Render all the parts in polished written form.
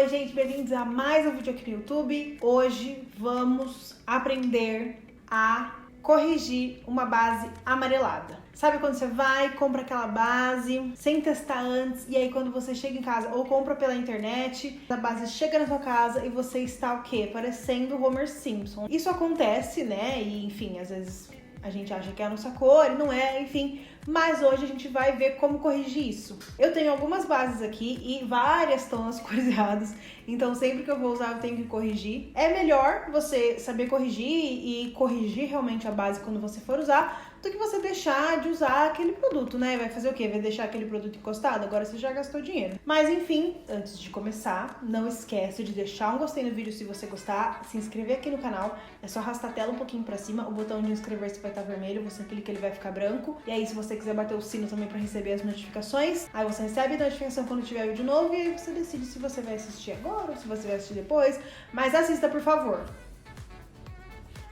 Oi gente, bem-vindos a mais um vídeo aqui no YouTube. Hoje vamos aprender a corrigir uma base amarelada. Sabe quando você vai, compra aquela base sem testar antes, e aí quando você chega em casa ou compra pela internet, a base chega na sua casa e você está o quê? Parecendo o Homer Simpson. Isso acontece, né? E enfim, às vezes a gente acha que é a nossa cor e não é, enfim. Mas hoje a gente vai ver como corrigir isso. Eu tenho algumas bases aqui e várias estão nas cores erradas. Então sempre que eu vou usar eu tenho que corrigir. É melhor você saber corrigir e corrigir realmente a base quando você for usar, do que você deixar de usar aquele produto, né? Vai fazer o quê? Vai deixar aquele produto encostado? Agora você já gastou dinheiro. Mas enfim, antes de começar, não esquece de deixar um gostei no vídeo se você gostar, se inscrever aqui no canal. É só arrastar a tela um pouquinho pra cima, o botão de inscrever-se vai estar vermelho, você clica ele vai ficar branco. E aí se você quiser bater o sino também pra receber as notificações, aí você recebe a notificação quando tiver vídeo novo e aí você decide se você vai assistir agora ou se você vai assistir depois. Mas assista, por favor.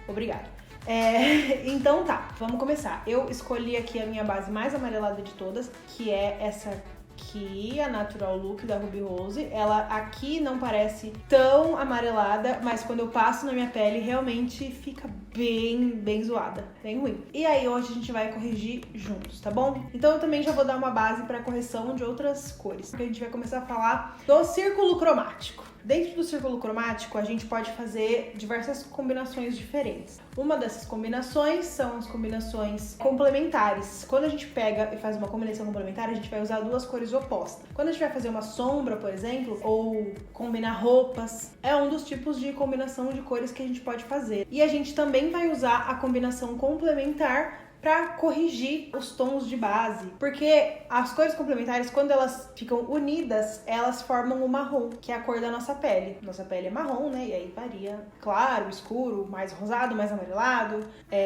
Obrigada. Então tá, vamos começar. Eu escolhi aqui a minha base mais amarelada de todas, que é essa aqui, a Natural Look da Ruby Rose. Ela aqui não parece tão amarelada, mas quando eu passo na minha pele realmente fica bem zoada, bem ruim. E aí hoje a gente vai corrigir juntos, tá bom? Então eu também já vou dar uma base para correção de outras cores, porque a gente vai começar a falar do círculo cromático. Dentro do círculo cromático, a gente pode fazer diversas combinações diferentes. Uma dessas combinações são as combinações complementares. Quando a gente pega e faz uma combinação complementar, a gente vai usar duas cores opostas. Quando a gente vai fazer uma sombra, por exemplo, ou combinar roupas, é um dos tipos de combinação de cores que a gente pode fazer. E a gente também vai usar a combinação complementar para corrigir os tons de base, porque as cores complementares, quando elas ficam unidas, elas formam o marrom, que é a cor da nossa pele. Nossa pele é marrom, né? E aí varia claro, escuro, mais rosado, mais amarelado,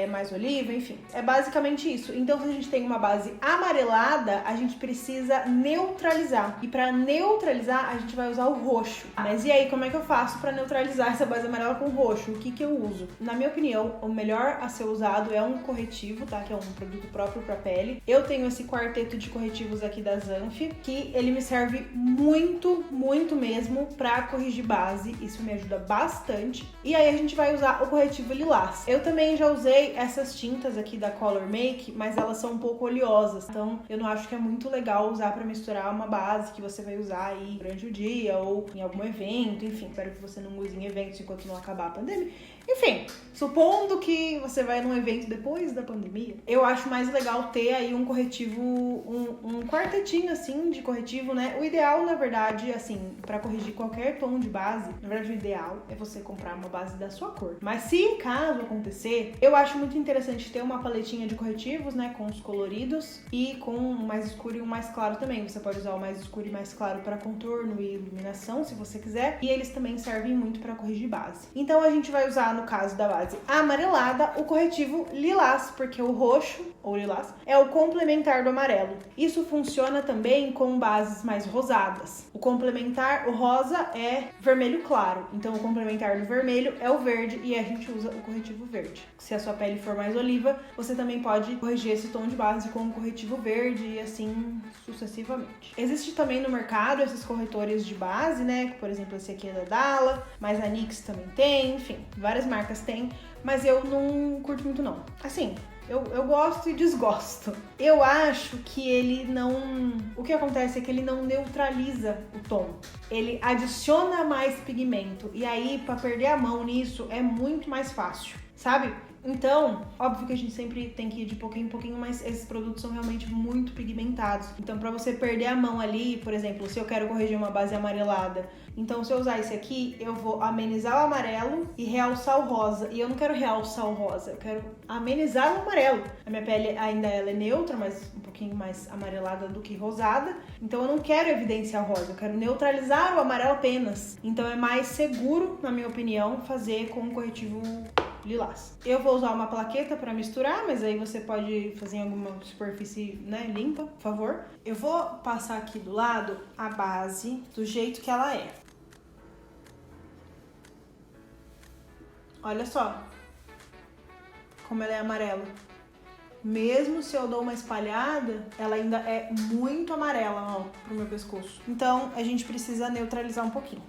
mais oliva, enfim. É basicamente isso. Então, se a gente tem uma base amarelada, a gente precisa neutralizar. E para neutralizar, a gente vai usar o roxo. Mas e aí, como é que eu faço para neutralizar essa base amarela com roxo? O que eu uso? Na minha opinião, o melhor a ser usado é um corretivo, tá? Que é um produto próprio para pele. Eu tenho esse quarteto de corretivos aqui da Zanf, que ele me serve muito mesmo para corrigir base. Isso me ajuda bastante. E aí a gente vai usar o corretivo lilás. Eu também já usei essas tintas aqui da Color Make, mas elas são um pouco oleosas, então eu não acho que é muito legal usar para misturar uma base que você vai usar aí durante o dia ou em algum evento, enfim. Espero que você não use em eventos enquanto não acabar a pandemia. Enfim, supondo que você vai num evento depois da pandemia, eu acho mais legal ter aí um corretivo, um quartetinho assim de corretivo, né? O ideal, na verdade, assim, pra corrigir qualquer tom de base, na verdade o ideal é você comprar uma base da sua cor. Mas se caso acontecer, eu acho muito interessante ter uma paletinha de corretivos, né? Com os coloridos e com um mais escuro e um mais claro também. Você pode usar o mais escuro e mais claro para contorno e iluminação, se você quiser. E eles também servem muito para corrigir base. Então a gente vai usar, no caso da base amarelada, o corretivo lilás, porque o roxo, ou lilás, é o complementar do amarelo. Isso funciona também com bases mais rosadas. O complementar, o rosa, é vermelho claro. Então o complementar do vermelho é o verde e a gente usa o corretivo verde. Se a sua pele for mais oliva, você também pode corrigir esse tom de base com o corretivo verde e assim sucessivamente. Existe também no mercado esses corretores de base, né? Por exemplo, esse aqui é da Dalla, mas a NYX também tem, enfim, várias marcas têm, mas eu não curto muito não. Assim, eu gosto e desgosto. Eu acho que ele não... O que acontece é que ele não neutraliza o tom. Ele adiciona mais pigmento. E aí, pra perder a mão nisso, é muito mais fácil, sabe? Então, óbvio que a gente sempre tem que ir de pouquinho em pouquinho, mas esses produtos são realmente muito pigmentados. Então, pra você perder a mão ali, por exemplo, se eu quero corrigir uma base amarelada, então se eu usar esse aqui, eu vou amenizar o amarelo e realçar o rosa. E eu não quero realçar o rosa, eu quero amenizar o amarelo. A minha pele ainda ela é neutra, mas um pouquinho mais amarelada do que rosada. Então eu não quero evidenciar o rosa, eu quero neutralizar o amarelo apenas. Então é mais seguro, na minha opinião, fazer com um corretivo lilás. Eu vou usar uma plaqueta para misturar, mas aí você pode fazer em alguma superfície, né, limpa, por favor. Eu vou passar aqui do lado a base do jeito que ela é. Olha só como ela é amarela. Mesmo se eu dou uma espalhada, ela ainda é muito amarela, ó, pro meu pescoço. Então, a gente precisa neutralizar um pouquinho.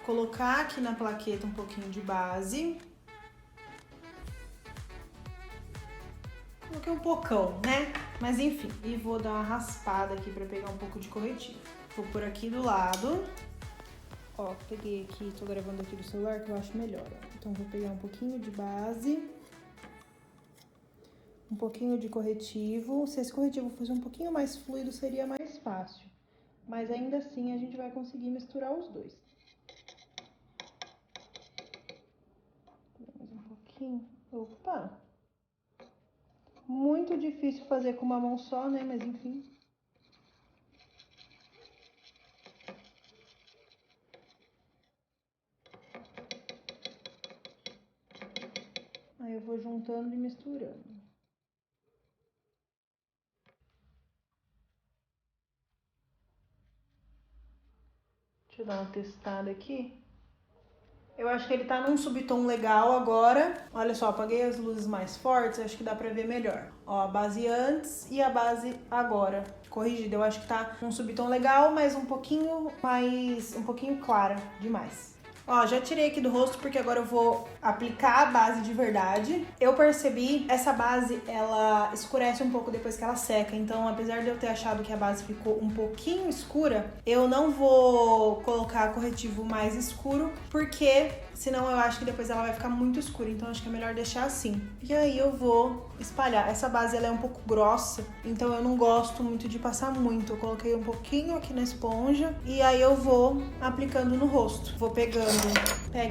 colocar aqui na plaqueta um pouquinho de base. Coloquei um pocão, né? Mas enfim, e vou dar uma raspada aqui pra pegar um pouco de corretivo. Vou por aqui do lado. Ó, peguei aqui, tô gravando aqui do celular que eu acho melhor, ó. Então vou pegar um pouquinho de base, um pouquinho de corretivo. Se esse corretivo fosse um pouquinho mais fluido, seria mais fácil. Mas ainda assim a gente vai conseguir misturar os dois. Mais um pouquinho. Opa! Muito difícil fazer com uma mão só, né? Mas enfim. Aí eu vou juntando e misturando. Deixa eu dar uma testada aqui. Eu acho que ele tá num subtom legal agora. Olha só, apaguei as luzes mais fortes, acho que dá pra ver melhor. Ó, a base antes e a base agora. Corrigida, eu acho que tá num subtom legal, mas um pouquinho clara demais. Ó, já tirei aqui do rosto porque agora eu vou aplicar a base de verdade. Eu percebi, essa base, ela escurece um pouco depois que ela seca. Então, apesar de eu ter achado que a base ficou um pouquinho escura, eu não vou colocar corretivo mais escuro, porque senão eu acho que depois ela vai ficar muito escura. Então, acho que é melhor deixar assim. E aí eu vou espalhar. Essa base, ela é um pouco grossa, então eu não gosto muito de passar muito. Eu coloquei um pouquinho aqui na esponja e aí eu vou aplicando no rosto. Vou pego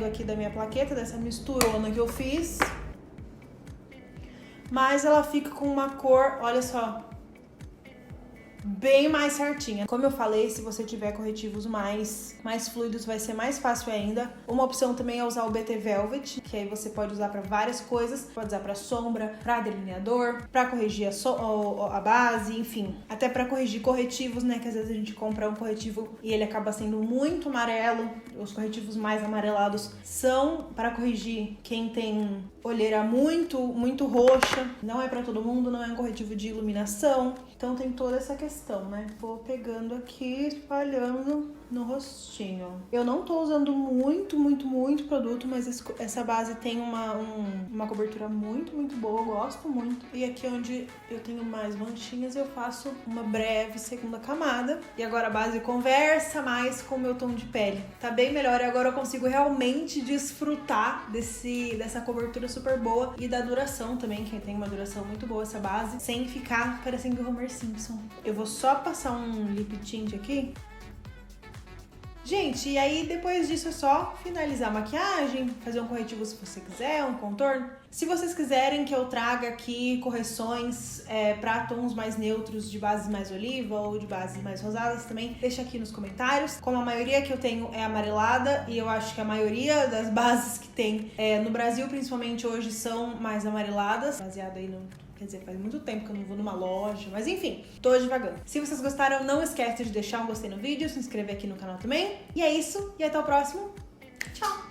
aqui da minha plaqueta, dessa misturona que eu fiz. Mas ela fica com uma cor, olha só, bem mais certinha. Como eu falei, se você tiver corretivos mais fluidos, vai ser mais fácil ainda. Uma opção também é usar o BT Velvet, que aí você pode usar para várias coisas. Pode usar para sombra, para delineador, para corrigir a base, enfim. Até para corrigir corretivos, né? Que às vezes a gente compra um corretivo e ele acaba sendo muito amarelo. Os corretivos mais amarelados são para corrigir quem tem olheira muito roxa. Não é para todo mundo, não é um corretivo de iluminação. Então tem toda essa questão, né? Vou pegando aqui, espalhando no rostinho. Eu não tô usando muito produto, mas essa base tem uma cobertura muito boa, eu gosto muito. E aqui onde eu tenho mais manchinhas, eu faço uma breve segunda camada. E agora a base conversa mais com o meu tom de pele. Tá bem melhor e agora eu consigo realmente desfrutar dessa cobertura super boa e da duração também, que tem uma duração muito boa essa base, sem ficar parecendo o Homer Simpson. Eu vou só passar um lip tint aqui. Gente, e aí depois disso é só finalizar a maquiagem, fazer um corretivo se você quiser, um contorno. Se vocês quiserem que eu traga aqui correções para tons mais neutros, de bases mais oliva ou de bases mais rosadas também, deixa aqui nos comentários. Como a maioria que eu tenho é amarelada, e eu acho que a maioria das bases que tem no Brasil, principalmente hoje, são mais amareladas, baseado aí no... Quer dizer, faz muito tempo que eu não vou numa loja, mas enfim, tô devagando. Se vocês gostaram, não esquece de deixar um gostei no vídeo, se inscrever aqui no canal também. E é isso, e até o próximo. Tchau!